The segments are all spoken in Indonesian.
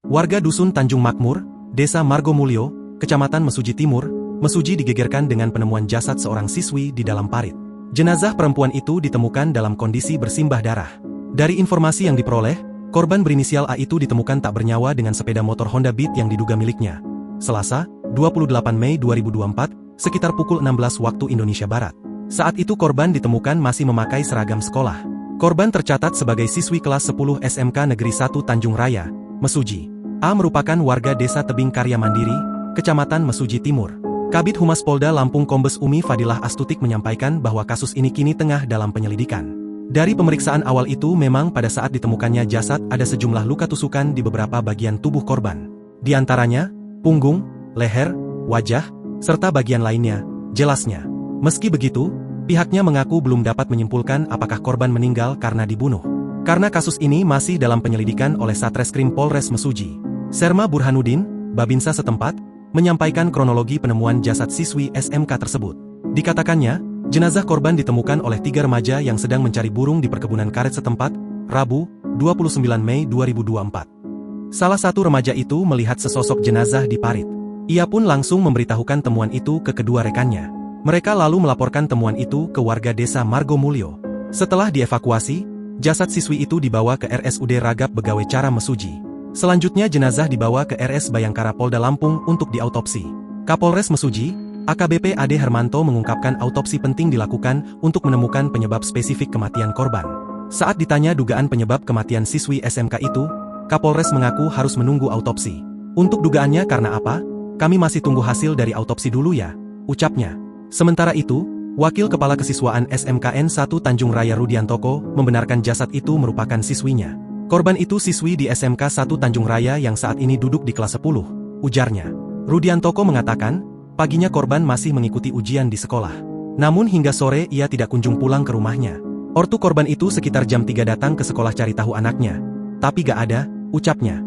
Warga Dusun Tanjung Makmur, Desa Margomulyo, Kecamatan Mesuji Timur, Mesuji digegerkan dengan penemuan jasad seorang siswi di dalam parit. Jenazah perempuan itu ditemukan dalam kondisi bersimbah darah. Dari informasi yang diperoleh, korban berinisial A itu ditemukan tak bernyawa dengan sepeda motor Honda Beat yang diduga miliknya. Selasa, 28 Mei 2024, sekitar pukul 16 waktu Indonesia Barat. Saat itu korban ditemukan masih memakai seragam sekolah. Korban tercatat sebagai siswi kelas 10 SMK Negeri 1 Tanjung Raya, Mesuji. A merupakan warga Desa Tebing Karya Mandiri, Kecamatan Mesuji Timur. Kabid Humas Polda Lampung Kombes Umi Fadilah Astutik menyampaikan bahwa kasus ini kini tengah dalam penyelidikan. Dari pemeriksaan awal itu memang pada saat ditemukannya jasad ada sejumlah luka tusukan di beberapa bagian tubuh korban. Di antaranya, punggung, leher, wajah, serta bagian lainnya, jelasnya. Meski begitu, pihaknya mengaku belum dapat menyimpulkan apakah korban meninggal karena dibunuh. Karena kasus ini masih dalam penyelidikan oleh Satreskrim Polres Mesuji. Serma Burhanuddin, Babinsa setempat, menyampaikan kronologi penemuan jasad siswi SMK tersebut. Dikatakannya, jenazah korban ditemukan oleh 3 remaja yang sedang mencari burung di perkebunan karet setempat, Rabu, 29 Mei 2024. Salah satu remaja itu melihat sesosok jenazah di parit. Ia pun langsung memberitahukan temuan itu ke kedua rekannya. Mereka lalu melaporkan temuan itu ke warga Desa Margomulyo. Setelah dievakuasi, jasad siswi itu dibawa ke RSUD Ragap Begawe Cara Mesuji. Selanjutnya jenazah dibawa ke RS Bayangkara Polda Lampung untuk diautopsi. Kapolres Mesuji, AKBP Ade Hermanto mengungkapkan autopsi penting dilakukan untuk menemukan penyebab spesifik kematian korban. Saat ditanya dugaan penyebab kematian siswi SMK itu, Kapolres mengaku harus menunggu autopsi. Untuk dugaannya karena apa? Kami masih tunggu hasil dari autopsi dulu ya, ucapnya. Sementara itu, Wakil Kepala Kesiswaan SMKN 1 Tanjung Raya Rudiantoko membenarkan jasad itu merupakan siswinya. Korban itu siswi di SMK 1 Tanjung Raya yang saat ini duduk di kelas 10, ujarnya. Rudiantoko mengatakan, paginya korban masih mengikuti ujian di sekolah. Namun hingga sore ia tidak kunjung pulang ke rumahnya. Ortu korban itu sekitar jam 3 datang ke sekolah cari tahu anaknya. Tapi gak ada, ucapnya.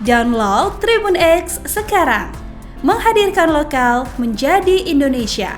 Download Tribun X sekarang. Menghadirkan lokal menjadi Indonesia.